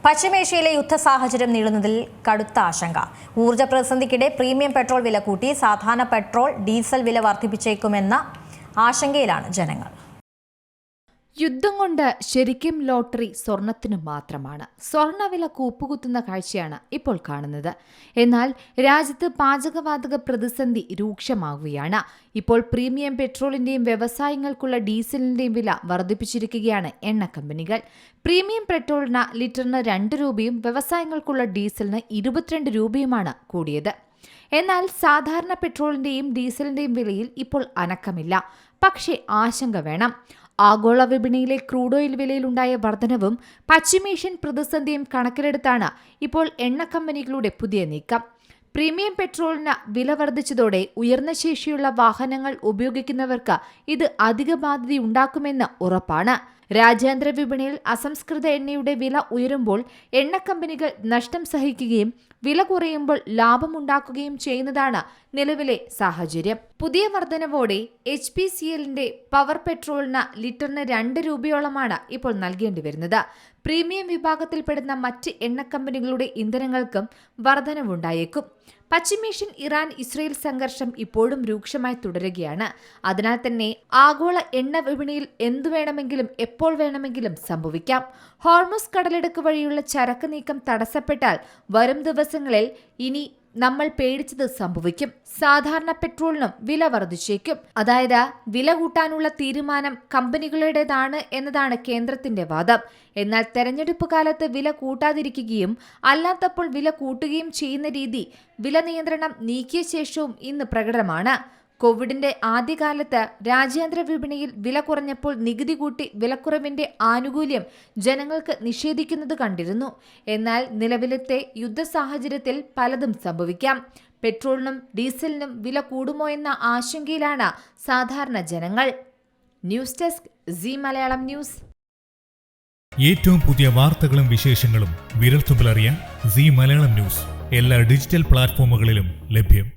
പശ്ചിമേഷ്യയിലെ യുദ്ധ സാഹചര്യം നീളുന്നതിൽ കടുത്ത ആശങ്ക. ഊർജ്ജ പ്രതിസന്ധിക്കിടെ പ്രീമിയം പെട്രോൾ വില കൂട്ടി സാധാരണ പെട്രോൾ, ഡീസൽ വില വർദ്ധിപ്പിച്ചേക്കുമെന്ന ആശങ്കയിലാണ് ജനങ്ങൾ. യുദ്ധം കൊണ്ട് ശരിക്കും ലോട്ടറി സ്വർണത്തിനു മാത്രമാണ്. സ്വർണ്ണവില കൂപ്പുകുത്തുന്ന കാഴ്ചയാണ് ഇപ്പോൾ കാണുന്നത്. എന്നാൽ രാജ്യത്ത് പാചകവാതക പ്രതിസന്ധി രൂക്ഷമാവുകയാണ്. ഇപ്പോൾ പ്രീമിയം പെട്രോളിന്റെയും വ്യവസായങ്ങൾക്കുള്ള ഡീസലിന്റെയും വില വർദ്ധിപ്പിച്ചിരിക്കുകയാണ് എണ്ണ കമ്പനികൾ. പ്രീമിയം പെട്രോളിന് ലിറ്ററിന് 2 രൂപയും വ്യവസായങ്ങൾക്കുള്ള ഡീസലിന് 22 രൂപയുമാണ് കൂടിയത്. എന്നാൽ സാധാരണ പെട്രോളിന്റെയും ഡീസലിന്റെയും വിലയിൽ ഇപ്പോൾ അനക്കമില്ല. പക്ഷേ ആശങ്ക വേണം. ആഗോള വിപണിയിലെ ക്രൂഡ് ഓയിൽ വിലയിലുണ്ടായ വർധനവും പശ്ചിമേഷ്യൻ പ്രതിസന്ധിയും കണക്കിലെടുത്താണ് ഇപ്പോൾ എണ്ണ കമ്പനികളുടെ പുതിയ നീക്കം. പ്രീമിയം പെട്രോളിന് വില വർദ്ധിച്ചതോടെ ഉയർന്ന ശേഷിയുള്ള വാഹനങ്ങൾ ഉപയോഗിക്കുന്നവർക്ക് ഇത് അധിക ബാധ്യതയുണ്ടാക്കുമെന്ന് ഉറപ്പാണ്. രാജ്യാന്തര വിപണിയിൽ അസംസ്കൃത എണ്ണയുടെ വില ഉയരുമ്പോൾ എണ്ണ കമ്പനികൾ നഷ്ടം സഹിക്കുകയും വില കുറയുമ്പോൾ ലാഭമുണ്ടാക്കുകയും ചെയ്യുന്നതാണ് നിലവിലെ സാഹചര്യം. പുതിയ വർധനവോടെ HPCLന്റെ പവർ പെട്രോളിന് ലിറ്ററിന് 2 രൂപയോളമാണ് ഇപ്പോൾ നൽകേണ്ടി വരുന്നത്. പ്രീമിയം വിഭാഗത്തിൽപ്പെടുന്ന മറ്റ് എണ്ണ കമ്പനികളുടെ ഇന്ധനങ്ങൾക്കും വർധനവുണ്ടായേക്കും. പശ്ചിമേഷ്യൻ ഇറാൻ-ഇസ്രയേൽ സംഘർഷം ഇപ്പോഴും രൂക്ഷമായി തുടരുകയാണ്. അതിനാൽ തന്നെ ആഗോള എണ്ണ വിപണിയിൽ എന്തു വേണമെങ്കിലും എപ്പോൾ വേണമെങ്കിലും സംഭവിക്കാം. ഹോർമുസ് കടലിടുക്ക് വഴിയുള്ള ചരക്ക് നീക്കം തടസ്സപ്പെട്ടാൽ വരും ദിവസങ്ങളിൽ ഇനി നമ്മൾ പേടിച്ചത് സംഭവിക്കും. സാധാരണ പെട്രോളിനും വില വർദ്ധിച്ചേക്കും. അതായത് വില കൂട്ടാനുള്ള തീരുമാനം കമ്പനികളുടേതാണ് എന്നതാണ് കേന്ദ്രത്തിന്റെ വാദം. എന്നാൽ തെരഞ്ഞെടുപ്പ് കാലത്ത് വില കൂട്ടാതിരിക്കുകയും അല്ലാത്തപ്പോൾ വില കൂട്ടുകയും ചെയ്യുന്ന രീതി വില നിയന്ത്രണം നീക്കിയ ശേഷവും ഇന്ന് പ്രകടമാണ്. കോവിഡിന്റെ ആദ്യകാലത്ത് രാജ്യാന്തര വിപണിയിൽ വില കുറഞ്ഞപ്പോൾ നികുതി കൂട്ടി വിലക്കുറവിന്റെ ആനുകൂല്യം ജനങ്ങൾക്ക് നിഷേധിക്കുന്നത് കണ്ടിരുന്നു. എന്നാൽ നിലവിലത്തെ യുദ്ധ സാഹചര്യത്തിൽ പലതും സംഭവിക്കാം. പെട്രോളിനും ഡീസലിനും വില കൂടുമോ എന്ന ആശങ്കയിലാണ് സാധാരണ ജനങ്ങൾ. News desk Zee Malayalam news. ഏറ്റവും പുതിയ വാർത്തകളും വിശേഷങ്ങളും വിരൽത്തുമ്പിലറിയാൻ സീ മലയാളം ന്യൂസ് എല്ലാ ഡിജിറ്റൽ പ്ലാറ്റ്ഫോമുകളിലും ലഭ്യം.